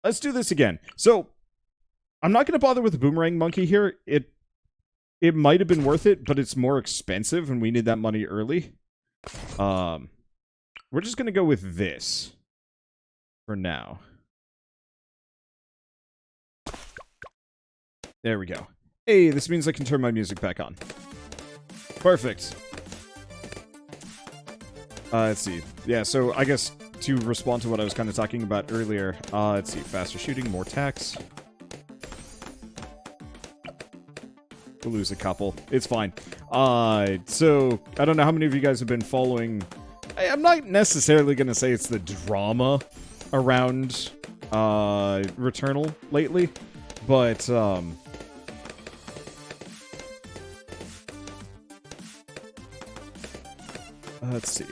let's do this again. So, I'm not going to bother with the boomerang monkey here. It might have been worth it, but it's more expensive, and we need that money early. We're just going to go with this for now. There we go. Hey, this means I can turn my music back on. Perfect. Let's see. Yeah, so I guess to respond to what I was kind of talking about earlier, let's see. Faster shooting, more tax. We'll lose a couple. It's fine. So, I don't know how many of you guys have been following... I'm not necessarily going to say it's the drama around Returnal lately, but... let's see.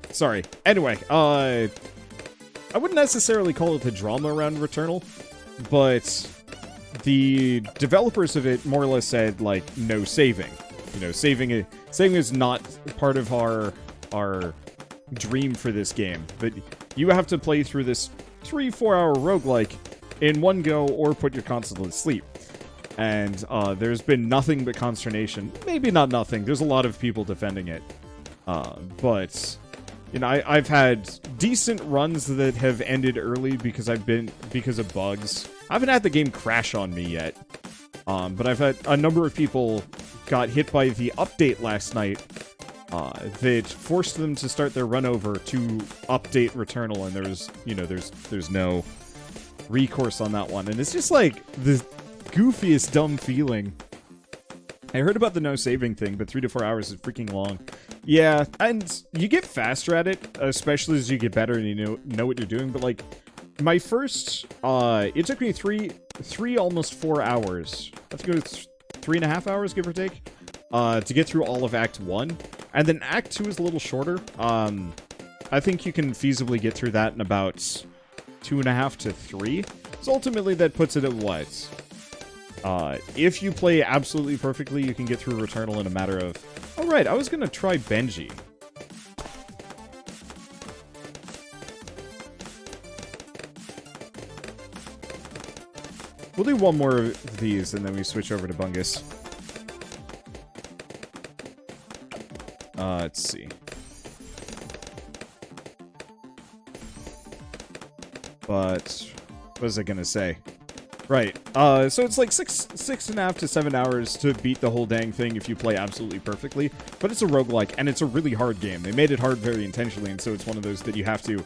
Sorry. Anyway, I wouldn't necessarily call it the drama around Returnal, but the developers of it more or less said, like, no saving. You know, saving is not part of our dream for this game, but you have to play through this 3-4 hour roguelike in one go or put your console to sleep. And there's been nothing but consternation. Maybe not nothing. There's a lot of people defending it. But, you know, I've had decent runs that have ended early because of bugs. I haven't had the game crash on me yet. But I've had a number of people got hit by the update last night that forced them to start their run over to update Returnal, and there's no recourse on that one. And it's just like the goofiest dumb feeling. I heard about the no saving thing, but 3 to 4 hours is freaking long. Yeah, and you get faster at it, especially as you get better and you know what you're doing. But like my first, it took me three almost 4 hours. Let's go 3.5 hours, give or take, to get through all of Act 1, and then Act 2 is a little shorter. I think you can feasibly get through that in about 2.5 to 3. So ultimately, that puts it at what? If you play absolutely perfectly, you can get through Returnal in a matter of... Oh, right, I was going to try Benji. We'll do one more of these, and then we switch over to Bungus. Let's see. But... what was I going to say? Right, so it's like 6.5 to 7 hours to beat the whole dang thing if you play absolutely perfectly, but it's a roguelike, and it's a really hard game. They made it hard very intentionally, and so it's one of those that you have to,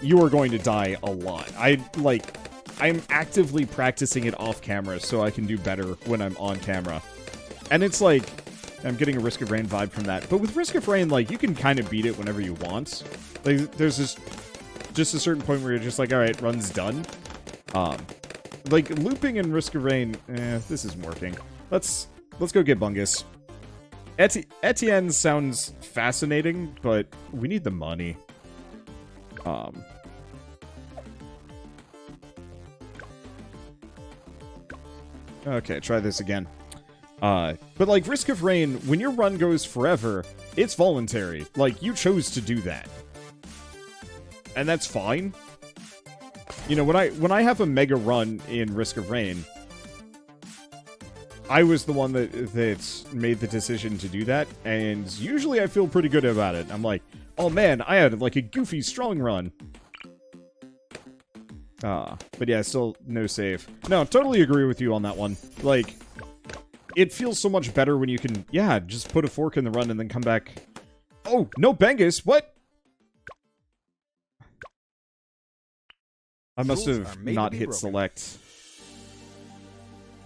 you are going to die a lot. I'm actively practicing it off camera so I can do better when I'm on camera. And it's like, I'm getting a Risk of Rain vibe from that, but with Risk of Rain, like, you can kind of beat it whenever you want. Like, there's this... just a certain point where you're just like, alright, run's done. Like, looping in Risk of Rain, this isn't working. Let's go get Bungus. Etienne sounds fascinating, but we need the money. Okay, try this again. But like, Risk of Rain, when your run goes forever, it's voluntary. Like, you chose to do that. And that's fine. You know, when I have a mega run in Risk of Rain, I was the one that made the decision to do that, and usually I feel pretty good about it. I'm like, oh man, I had like a goofy strong run. But yeah, still no save. No, totally agree with you on that one. Like, it feels so much better when you can, yeah, just put a fork in the run and then come back. Oh, no Bengus, what? I must have not hit select.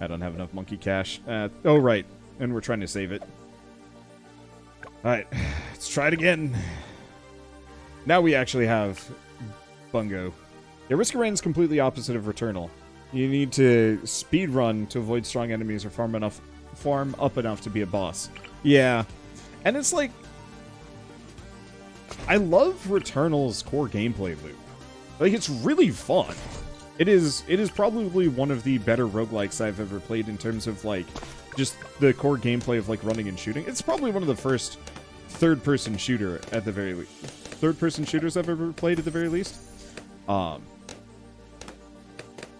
I don't have enough monkey cash. Oh, right. And we're trying to save it. Alright, let's try it again. Now we actually have Bungo. Yeah, Risk of Rain is completely opposite of Returnal. You need to speedrun to avoid strong enemies or farm up enough to be a boss. Yeah. And it's like... I love Returnal's core gameplay loop. Like, it's really fun. It is probably one of the better roguelikes I've ever played in terms of, like, just the core gameplay of, like, running and shooting. It's probably one of the first third-person shooter at the very least. Third-person shooters I've ever played at the very least. But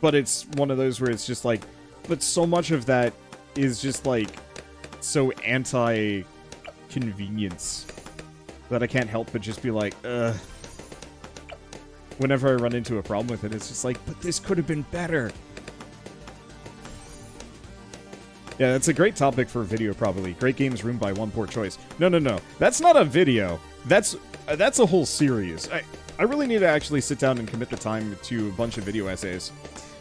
it's one of those where it's just like, but so much of that is just like so anti-convenience that I can't help but just be like, ugh. Whenever I run into a problem with it, it's just like, but this could have been better. Yeah, that's a great topic for a video, probably. Great games ruined by one poor choice. No, no, no. That's not a video. That's a whole series. I really need to actually sit down and commit the time to a bunch of video essays.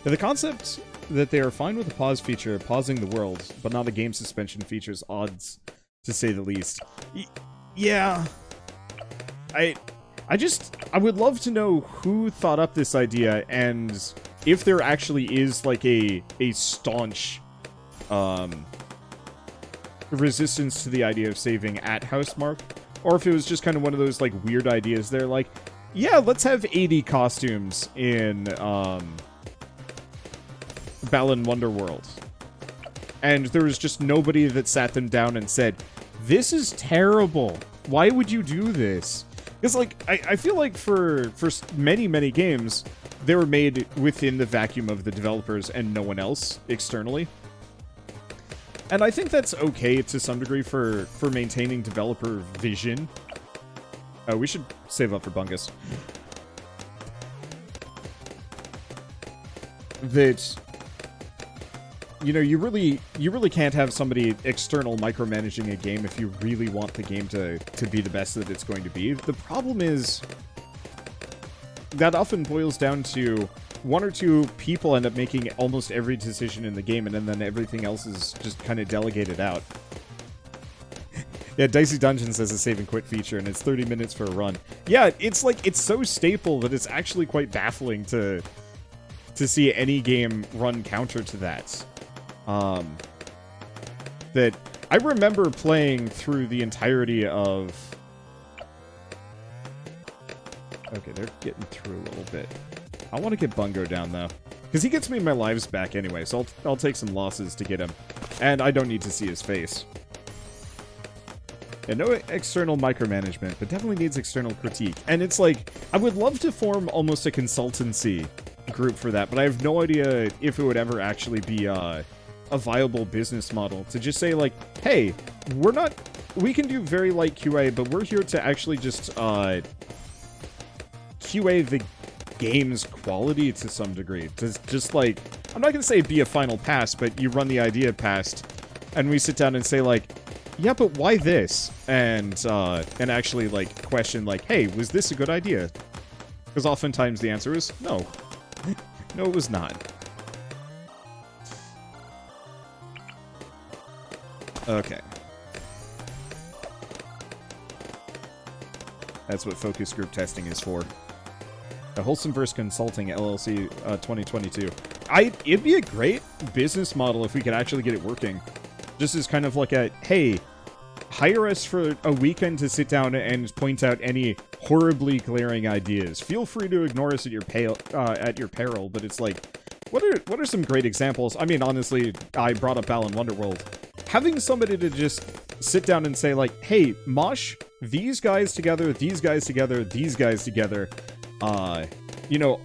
Now, the concept that they are fine with the pause feature, pausing the world, but not a game suspension feature's odds, to say the least. Yeah. I would love to know who thought up this idea, and if there actually is, like, a staunch resistance to the idea of saving at housemark, or if it was just kind of one of those like weird ideas. They're like, yeah, let's have 80 costumes in Balan Wonderworld, and there was just nobody that sat them down and said, this is terrible, why would you do this? Because like I feel like for many games they were made within the vacuum of the developers and no one else externally. And I think that's okay to some degree for maintaining developer vision. Oh, we should save up for Bungus. That, you know, you really can't have somebody external micromanaging a game if you really want the game to be the best that it's going to be. The problem is that often boils down to one or two people end up making almost every decision in the game, and then everything else is just kind of delegated out. Yeah, Dicey Dungeons has a save and quit feature, and it's 30 minutes for a run. Yeah, it's like, it's so staple that it's actually quite baffling to see any game run counter to that. That I remember playing through the entirety of... Okay, they're getting through a little bit. I want to get Bungo down, though. Because he gets me my lives back anyway, so I'll take some losses to get him. And I don't need to see his face. Yeah, no external micromanagement, but definitely needs external critique. And it's like, I would love to form almost a consultancy group for that, but I have no idea if it would ever actually be a viable business model. To just say, like, hey, we can do very light QA, but we're here to actually just QA the game's quality to some degree. To just like, I'm not gonna say be a final pass, but you run the idea past, and we sit down and say like, yeah, but why this? And actually like question like, hey, was this a good idea? Because oftentimes the answer is no. No, it was not. Okay. That's what focus group testing is for. A Wholesome Verse Consulting LLC 2022. It'd be a great business model if we could actually get it working. Just as kind of like a, hey, hire us for a weekend to sit down and point out any horribly glaring ideas. Feel free to ignore us at your peril, but it's like, what are some great examples? I mean, honestly, I brought up Balan Wonderworld. Having somebody to just sit down and say like, hey, Mosh, these guys together, these guys together, these guys together. You know,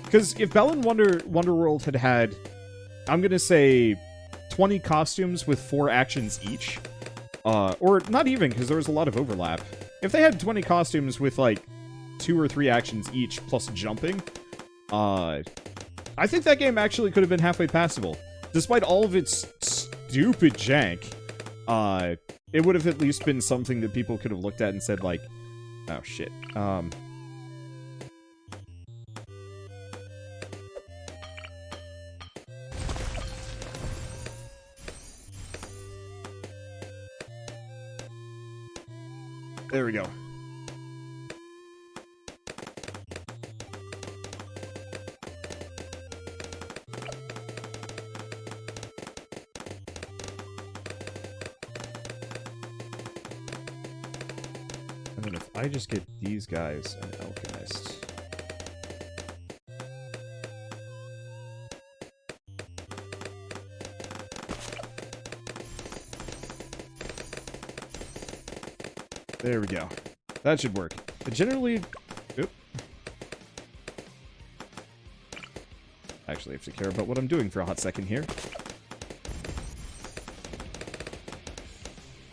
because if Balan Wonderworld had, I'm gonna say, 20 costumes with 4 actions each, or not even, because there was a lot of overlap. If they had 20 costumes with, like, 2 or 3 actions each, plus jumping, I think that game actually could have been halfway passable. Despite all of its stupid jank, it would have at least been something that people could have looked at and said, like, oh, shit. There we go. And then if I just get these guys an alchemist. There we go. That should work. But generally... Oop. Actually, I have to care about what I'm doing for a hot second here.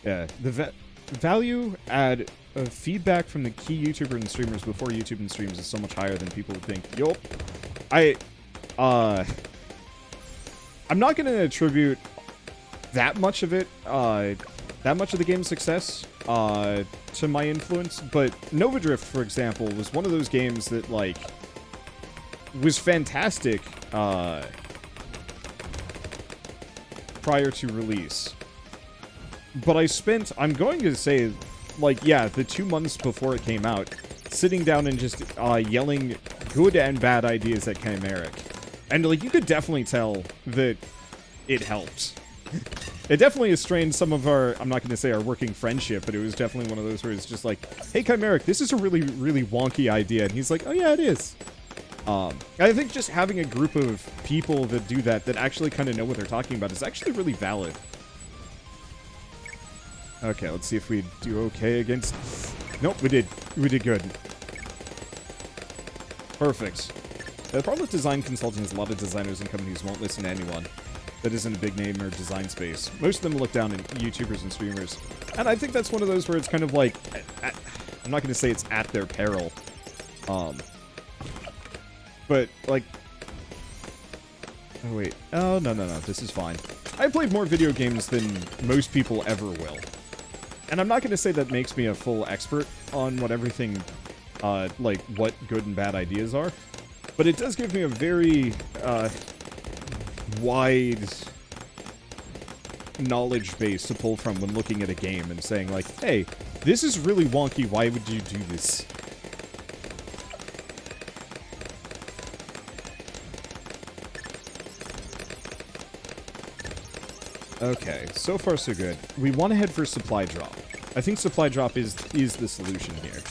Yeah, the value add of feedback from the key YouTuber and streamers before YouTube and streams is so much higher than people would think. Yup. I'm not going to attribute that much of it, that much of the game's success, to my influence, but Nova Drift, for example, was one of those games that, like, was fantastic, prior to release. But I'm going to say, like, yeah, the 2 months before it came out, sitting down and just, yelling good and bad ideas at Chimeric. And, like, you could definitely tell that it helped. It definitely strained some of our, I'm not going to say our working friendship, but it was definitely one of those where it's just like, hey, Chimeric, this is a really, really wonky idea. And he's like, oh, yeah, it is. I think just having a group of people that do that actually kind of know what they're talking about is actually really valid. Okay, let's see if we do okay against... Nope, we did. We did good. Perfect. The problem with design consulting is a lot of designers and companies won't listen to anyone that isn't a big name or design space. Most of them look down at YouTubers and streamers. And I think that's one of those where it's kind of like... I'm not going to say it's at their peril. But, like... Oh, wait. Oh, no. This is fine. I've played more video games than most people ever will. And I'm not going to say that makes me a full expert on what everything, like, what good and bad ideas are. But it does give me a very, wide knowledge base to pull from when looking at a game and saying, like, hey, this is really wonky, why would you do this? Okay, so far so good. We want to head for supply drop. I think supply drop is the solution here.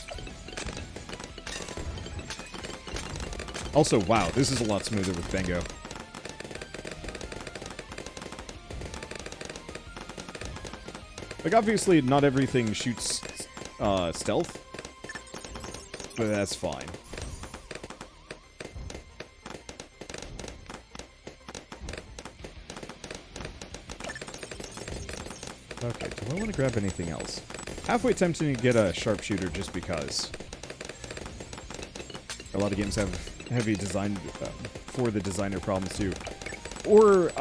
Also, wow, this is a lot smoother with Bengo. Like, obviously, not everything shoots stealth, but that's fine. Okay, do I want to grab anything else? Halfway tempting to get a sharpshooter just because. A lot of games have heavy design for the designer problems too. Or,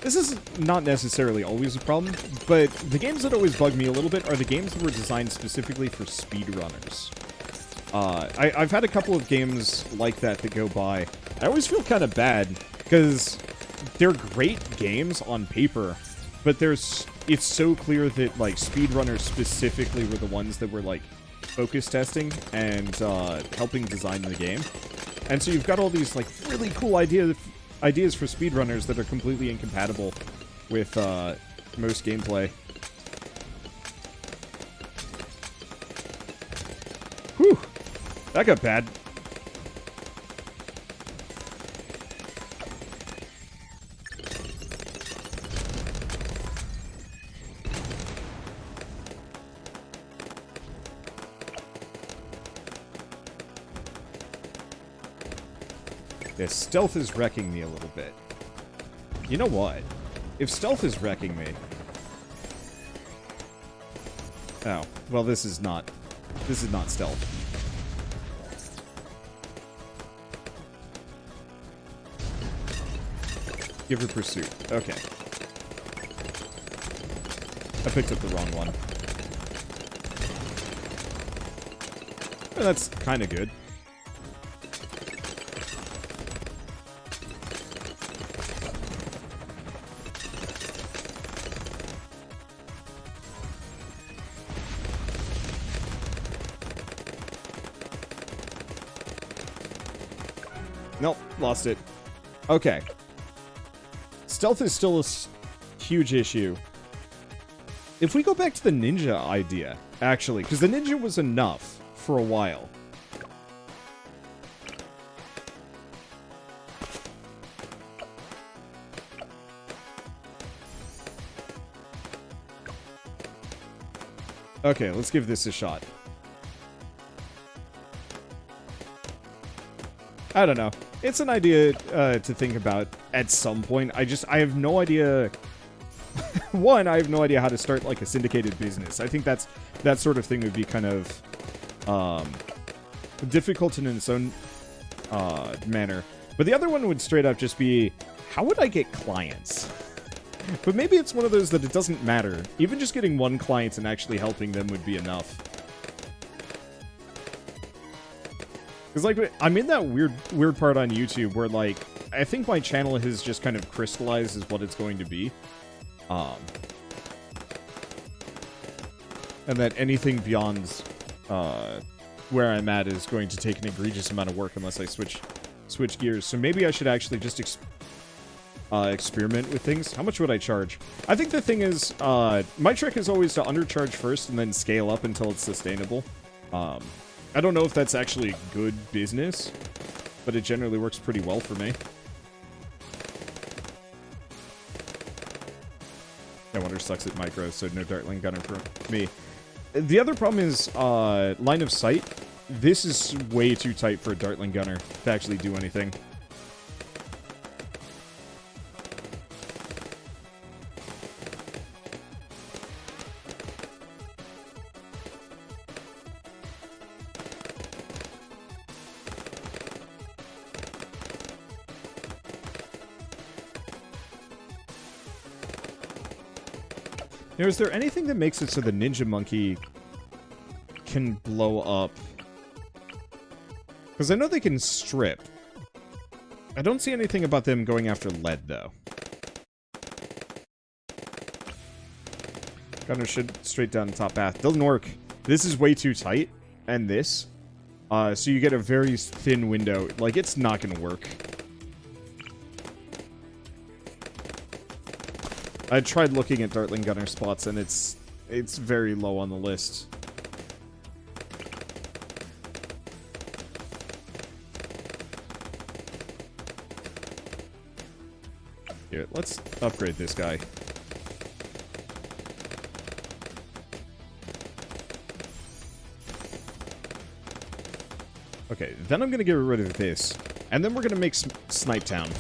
this is not necessarily always a problem, but the games that always bug me a little bit are the games that were designed specifically for speedrunners. I've had a couple of games like that go by. I always feel kind of bad, because they're great games on paper, but it's so clear that, like, speedrunners specifically were the ones that were, like, focus testing and helping design the game. And so you've got all these, like, really cool ideas for speedrunners that are completely incompatible with most gameplay. Whew! That got bad. Yeah, stealth is wrecking me a little bit. You know what? If stealth is wrecking me... Oh, well, this is not stealth. Give her pursuit. Okay. I picked up the wrong one. Well, that's kind of good. Nope, lost it. Okay. Stealth is still a huge issue. If we go back to the ninja idea, actually, because the ninja was enough for a while. Okay, let's give this a shot. I don't know. It's an idea to think about at some point. I have no idea. One, I have no idea how to start like a syndicated business. I think that sort of thing would be kind of difficult in its own manner. But the other one would straight up just be, how would I get clients? But maybe it's one of those that it doesn't matter. Even just getting one client and actually helping them would be enough. Because, like, I'm in that weird part on YouTube where, like, I think my channel has just kind of crystallized as what it's going to be. And that anything beyond where I'm at is going to take an egregious amount of work unless I switch gears. So maybe I should actually just experiment with things. How much would I charge? I think the thing is, my trick is always to undercharge first and then scale up until it's sustainable. I don't know if that's actually good business, but it generally works pretty well for me. I wonder sucks at micro, so no Dartling Gunner for me. The other problem is line of sight. This is way too tight for a Dartling Gunner to actually do anything. Now, is there anything that makes it so the Ninja Monkey can blow up? Because I know they can strip. I don't see anything about them going after lead, though. Gunner should straight down the top path. Doesn't work. This is way too tight. And this. So you get a very thin window. Like, it's not going to work. I tried looking at Dartling Gunner spots, and it's very low on the list. Here, let's upgrade this guy. Okay, then I'm going to get rid of this. And then we're going to make Snipe Town.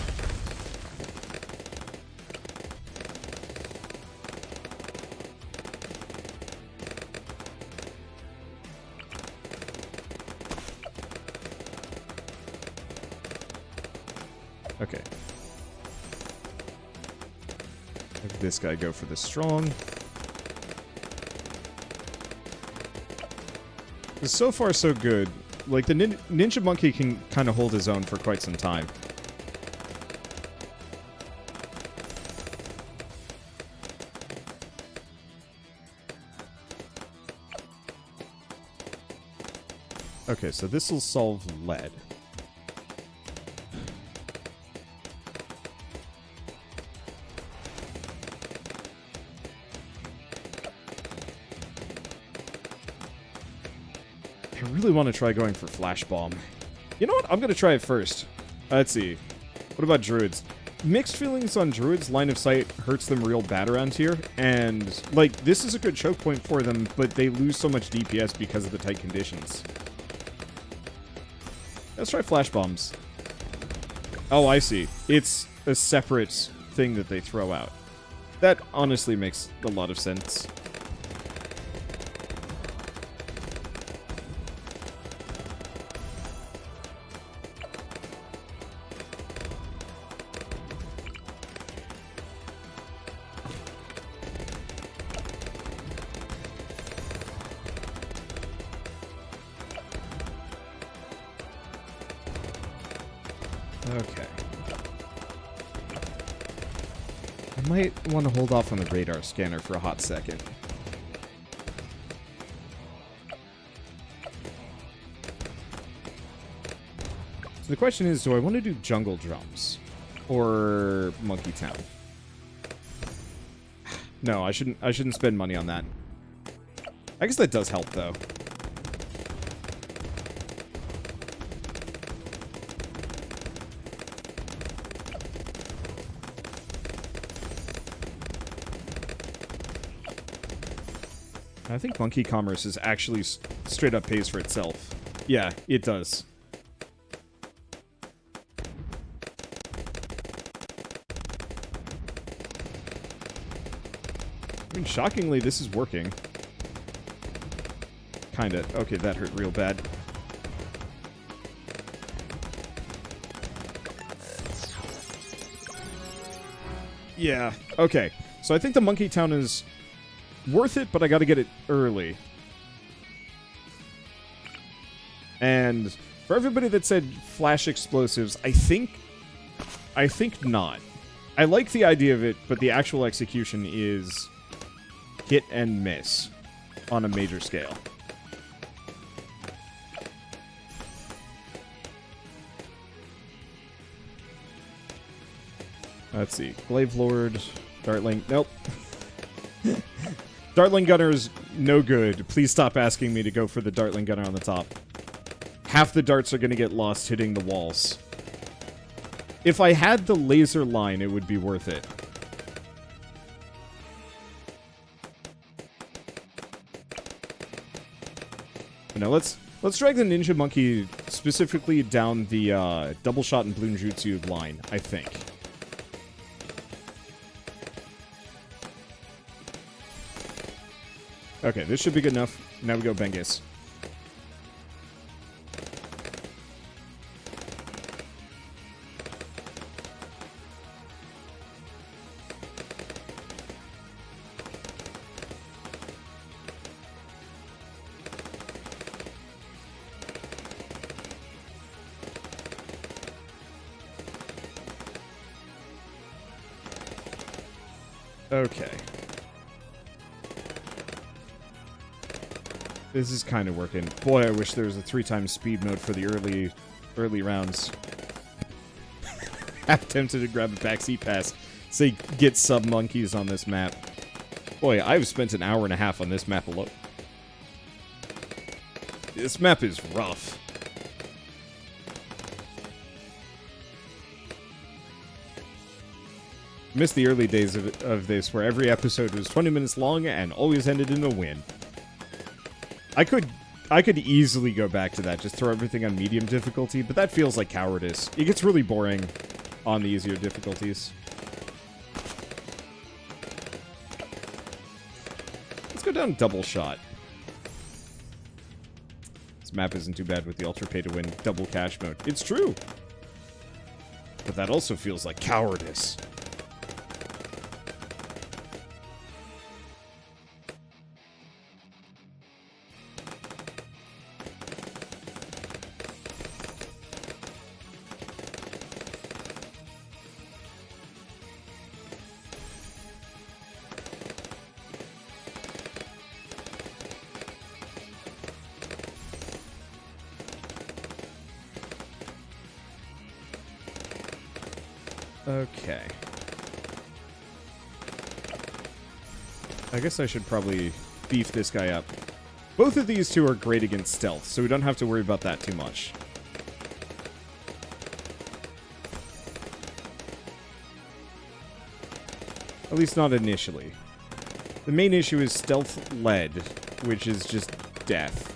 Okay. Let this guy go for the strong. So far, so good. Like, the Ninja Monkey can kind of hold his own for quite some time. Okay, so this will solve lead. I really want to try going for Flash Bomb. You know what? I'm going to try it first. Let's see. What about Druids? Mixed feelings on Druids. Line of sight hurts them real bad around here. And, like, this is a good choke point for them, but they lose so much DPS because of the tight conditions. Let's try Flash Bombs. Oh, I see. It's a separate thing that they throw out. That honestly makes a lot of sense. Okay. I might want to hold off on the radar scanner for a hot second. So the question is, do I want to do Jungle Drums or Monkey Town? No, I shouldn't spend money on that. I guess that does help though. I think monkey commerce is actually straight up pays for itself. Yeah, it does. I mean, shockingly, this is working. Kinda. Okay, that hurt real bad. Yeah, okay. So I think the Monkey Town is worth it, but I gotta get it early. And for everybody that said flash explosives, I think not. I like the idea of it, but the actual execution is hit and miss on a major scale. Let's see. Glaive Lord, Dartling. Nope. Dartling Gunner is no good. Please stop asking me to go for the Dartling Gunner on the top. Half the darts are going to get lost hitting the walls. If I had the laser line, it would be worth it. But now let's drag the Ninja Monkey specifically down the double shot and Bloon Jutsu line, I think. Okay, this should be good enough. Now we go Bengus. Okay. This is kind of working. Boy, I wish there was a 3x speed mode for the early rounds. Half tempted to grab a backseat pass. Say, get sub-monkeys on this map. Boy, I've spent an hour and a half on this map alone. This map is rough. Missed the early days of this, where every episode was 20 minutes long and always ended in a win. I could easily go back to that, just throw everything on medium difficulty, but that feels like cowardice. It gets really boring on the easier difficulties. Let's go down double shot. This map isn't too bad with the ultra pay to win double cash mode. It's true. But that also feels like cowardice. Okay. I guess I should probably beef this guy up. Both of these two are great against stealth, so we don't have to worry about that too much. At least not initially. The main issue is stealth lead, which is just death.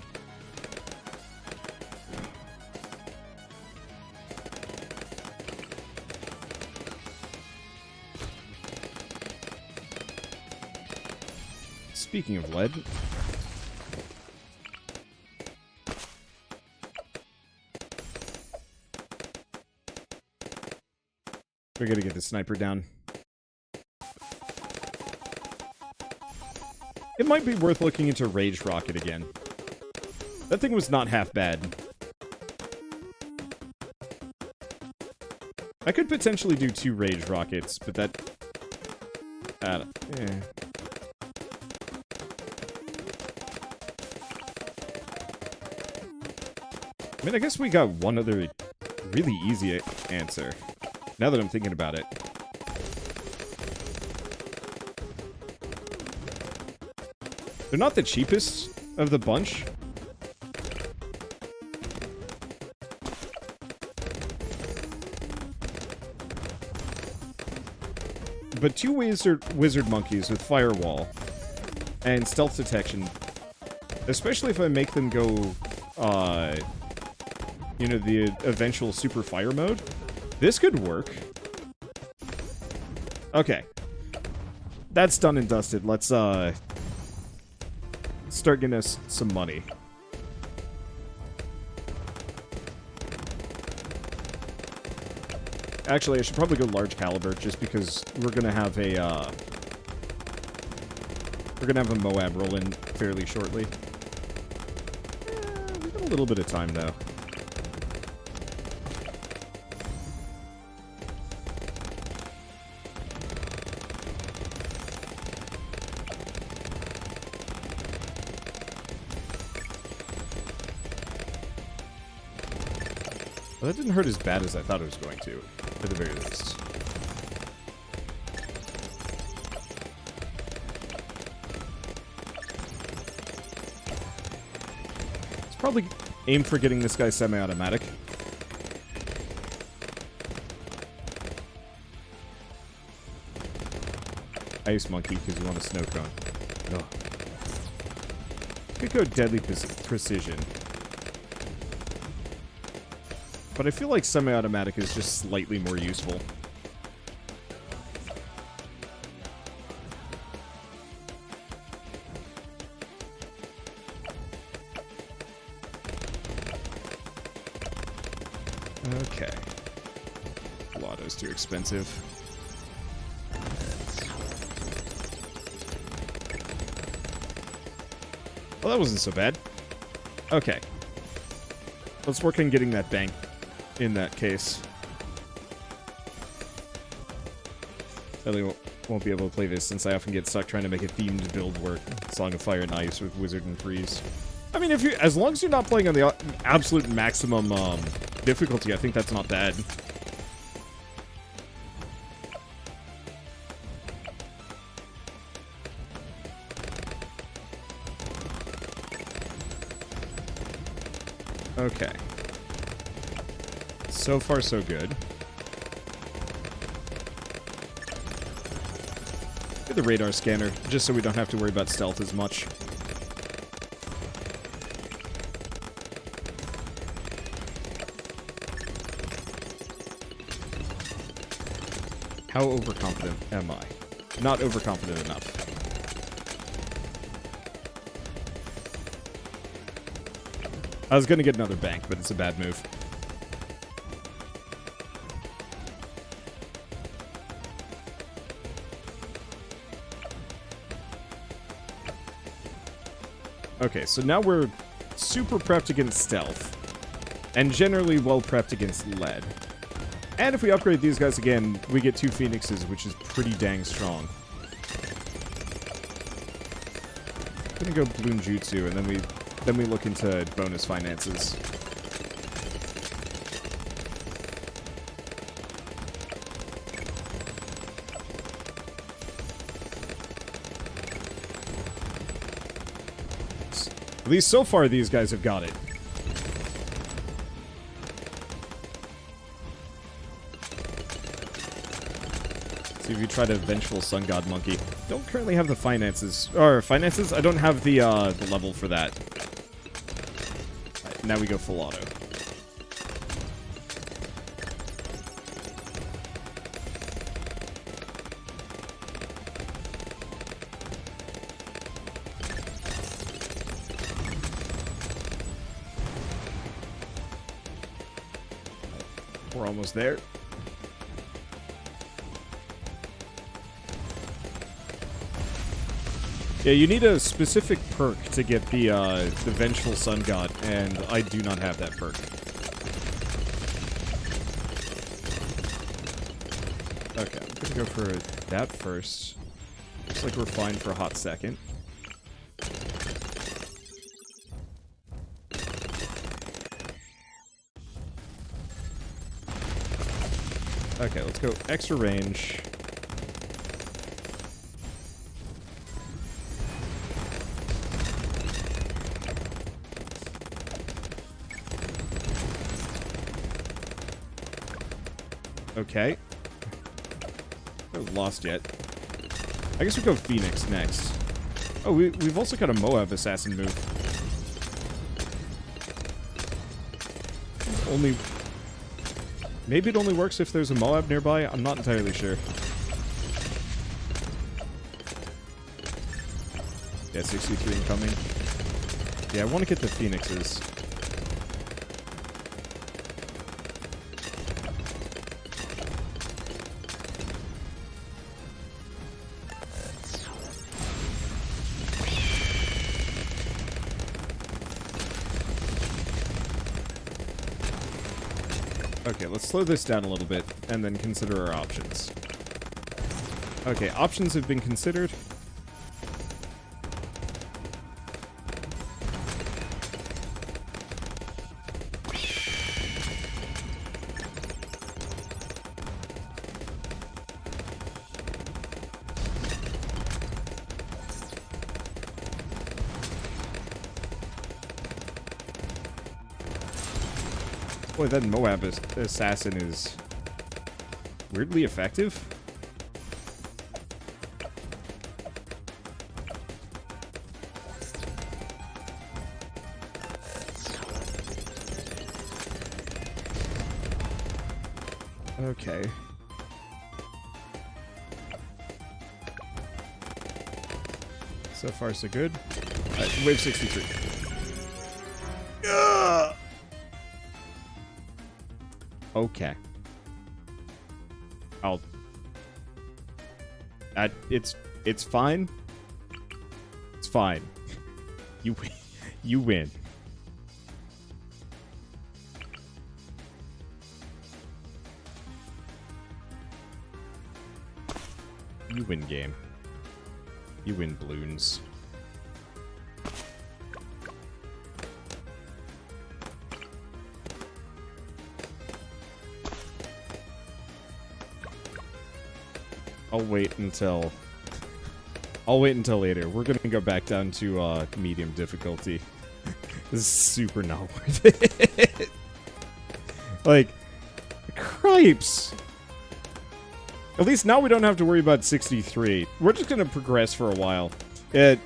Speaking of lead... we gotta get the sniper down. It might be worth looking into Rage Rocket again. That thing was not half bad. I could potentially do 2 Rage Rockets, but that... eh. I mean, I guess we got one other really easy answer, now that I'm thinking about it. They're not the cheapest of the bunch. But 2 wizard monkeys with firewall and stealth detection. Especially if I make them go, you know, the eventual super fire mode. This could work. Okay. That's done and dusted. Let's, start getting us some money. Actually, I should probably go large caliber, just because we're gonna have a, Moab roll in fairly shortly. We've got a little bit of time, though. Well, that didn't hurt as bad as I thought it was going to, at the very least. Let's probably aim for getting this guy semi-automatic. Ice Monkey, because you want a snow cone. Ugh. Could go deadly precision. But I feel like semi-automatic is just slightly more useful. Okay. Lotto's too expensive. Well, that wasn't so bad. Okay. Let's work on getting that bank in that case. Sadly, won't be able to play this since I often get stuck trying to make a themed build work. Song of Fire and Ice with Wizard and Freeze. I mean, as long as you're not playing on the absolute maximum difficulty, I think that's not bad. Okay. So far, so good. Get the radar scanner, just so we don't have to worry about stealth as much. How overconfident am I? Not overconfident enough. I was gonna get another bank, but it's a bad move. Okay, so now we're super prepped against stealth, and generally well prepped against lead. And if we upgrade these guys again, we get 2 Phoenixes, which is pretty dang strong. I'm gonna go Bloon Jutsu, and then we look into bonus finances. At least so far, these guys have got it. See if you try to Vengeful Sun God Monkey. Don't currently have the finances. Or, finances? I don't have the level for that. Right, now we go full auto. We're almost there. Yeah, you need a specific perk to get the Vengeful Sun God, and I do not have that perk. Okay, I'm gonna go for that first. Looks like we're fine for a hot second. Okay, let's go extra range. Okay. I haven't lost yet. I guess we'll go Phoenix next. Oh, we've also got a Moab assassin move. Maybe it only works if there's a Moab nearby? I'm not entirely sure. Yeah, 63 incoming. Yeah, I want to get the Phoenixes. Okay, let's slow this down a little bit, and then consider our options. Okay, options have been considered. Boy, that Moab assassin is weirdly effective. Okay. So far, so good. Alright, wave 63. Okay. It's fine. It's fine. You win. You win. You win, game. You win, Bloons. I'll wait until later. We're gonna go back down to medium difficulty. This is super not worth it. Like, cripes. At least now we don't have to worry about 63. We're just gonna progress for a while. The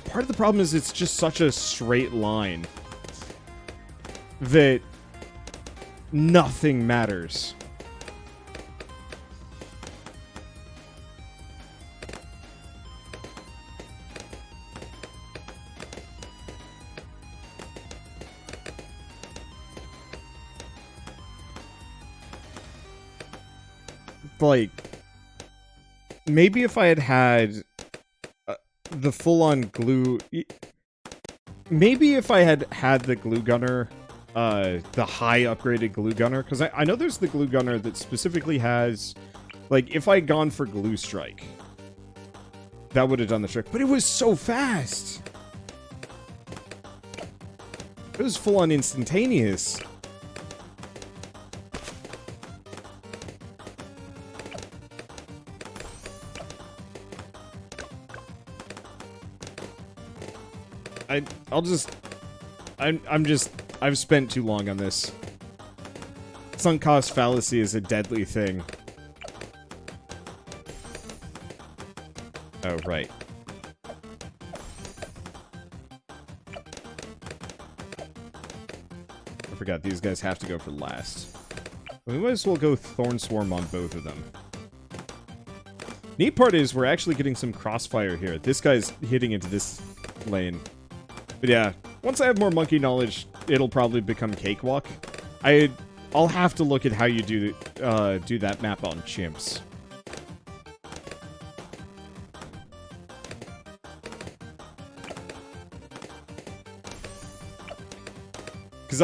part of the problem is it's just such a straight line that nothing matters. Like, maybe if I had the full-on glue... Maybe if I had the glue gunner, the high upgraded glue gunner, because I know there's the glue gunner that specifically has... Like, if I had gone for glue strike, that would have done the trick. But it was so fast! It was full-on instantaneous. I've spent too long on this. Sunk cost fallacy is a deadly thing. Oh, right. I forgot, these guys have to go for last. We might as well go Thorn Swarm on both of them. Neat part is we're actually getting some crossfire here. This guy's hitting into this lane. But yeah, once I have more monkey knowledge, it'll probably become cakewalk. I'll have to look at how you do that map on chimps. Because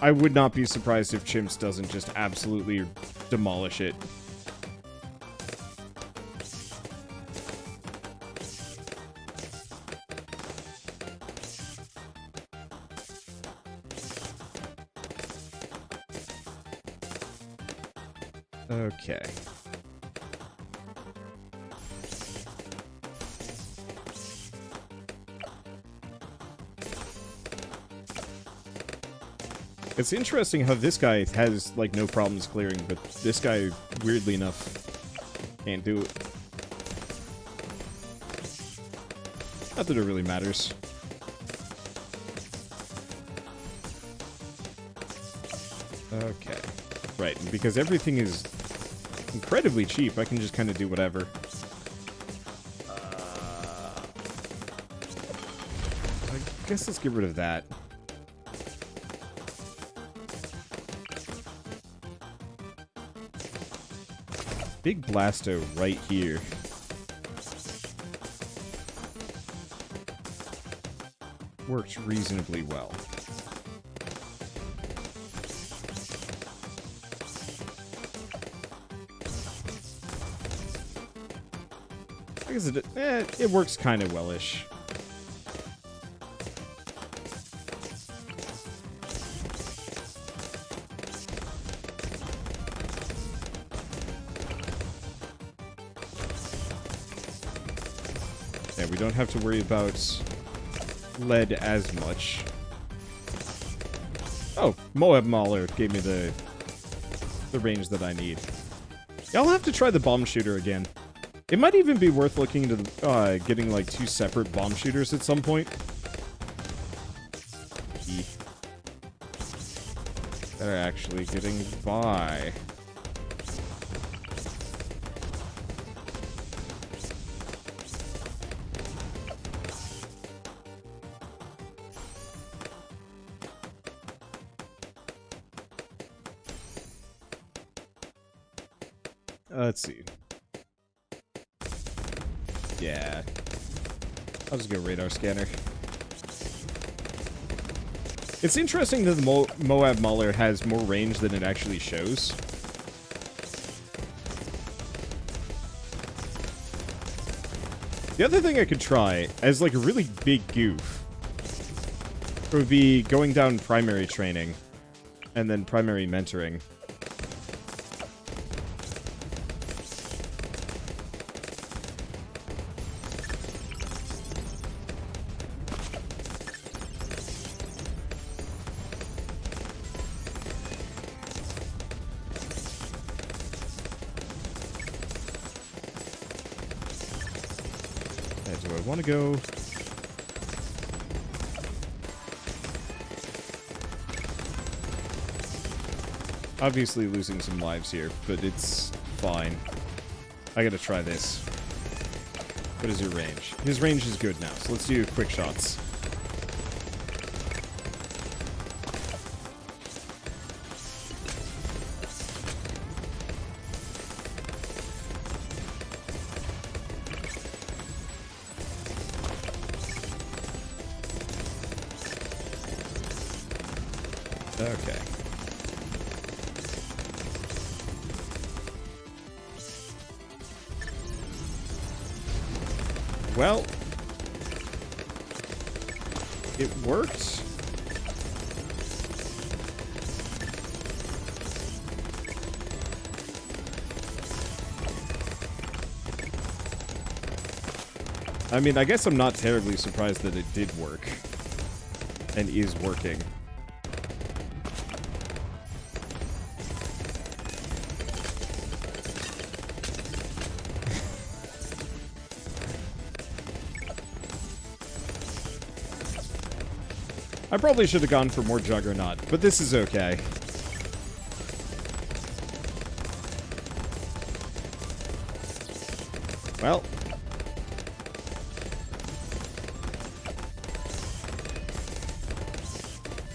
I would not be surprised if chimps doesn't just absolutely demolish it. Okay. It's interesting how this guy has, like, no problems clearing, but this guy, weirdly enough, can't do it. Not that it really matters. Okay. Right, and because everything is incredibly cheap, I can just kind of do whatever. I guess let's get rid of that. Big Blasto right here. Works reasonably well. I guess it works kind of well-ish. Yeah, we don't have to worry about lead as much. Oh, Moab Mauler gave me the range that I need. Yeah, I'll have to try the bomb shooter again. It might even be worth looking into getting like 2 separate bomb shooters at some point. They're actually getting by. Let's see. Yeah. I'll just go radar scanner. It's interesting that the Moab Mauler has more range than it actually shows. The other thing I could try, as like a really big goof, would be going down primary training, and then primary mentoring. Do I want to go? Obviously losing some lives here, but it's fine. I gotta try this. What is your range? His range is good now, so let's do quick shots. Okay. Well, it worked. I mean, I guess I'm not terribly surprised that it did work. And is working. I probably should have gone for more Juggernaut, but this is okay. Well.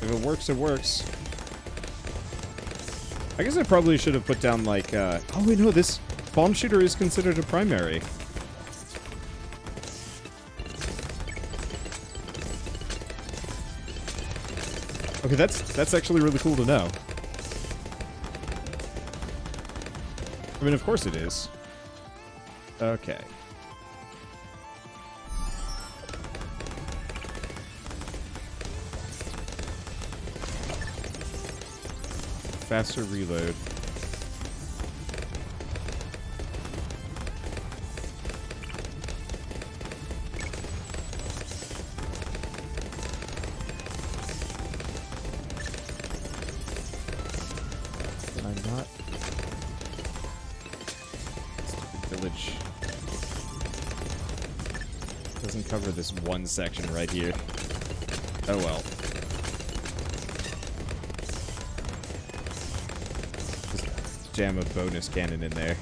If it works, it works. I guess I probably should have put down, like, oh wait, no, this bomb shooter is considered a primary. Okay, that's actually really cool to know. I mean, of course it is. Okay. Faster reload. Doesn't cover this one section right here. Oh well. Just jam a bonus cannon in there.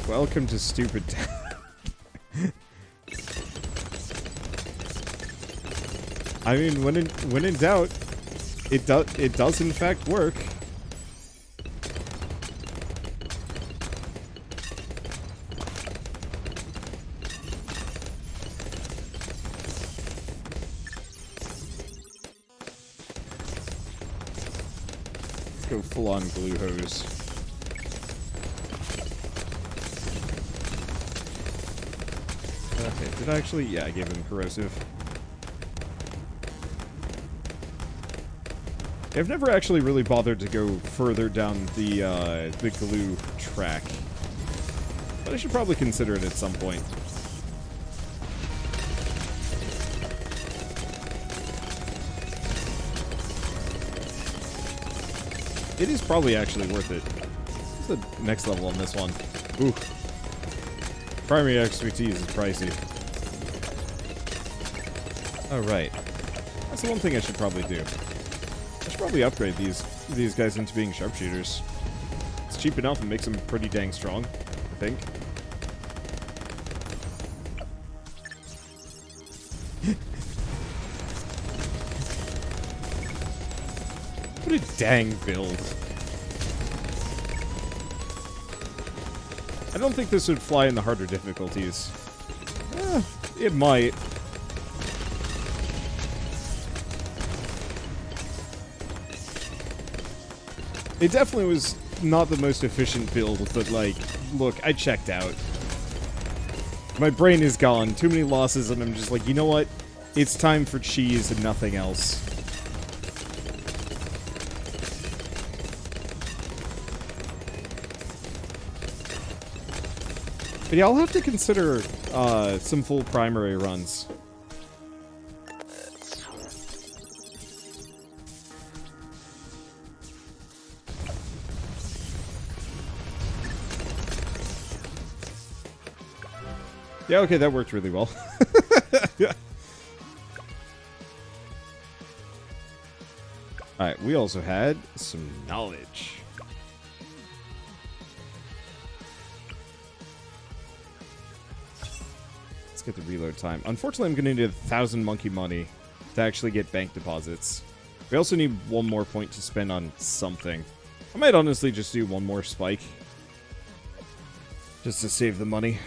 Welcome to stupid town. I mean, when in doubt, it does in fact work. Let's go full on glue hose. Okay, did I actually? Yeah, I gave him corrosive. I've never actually really bothered to go further down the glue track, but I should probably consider it at some point. It is probably actually worth it. What's the next level on this one? Ooh. Primary expertise is pricey. Oh, right. That's the one thing I should probably do. I should probably upgrade these guys into being sharpshooters. It's cheap enough and makes them pretty dang strong, I think. What a dang build. I don't think this would fly in the harder difficulties. It might. It definitely was not the most efficient build, but like, look, I checked out. My brain is gone. Too many losses, and I'm just like, you know what? It's time for cheese and nothing else. But yeah, I'll have to consider some full primary runs. Yeah, okay, that worked really well. Alright, we also had some knowledge. Let's get the reload time. Unfortunately, I'm going to need 1,000 monkey money to actually get bank deposits. We also need one more point to spend on something. I might honestly just do one more spike. Just to save the money.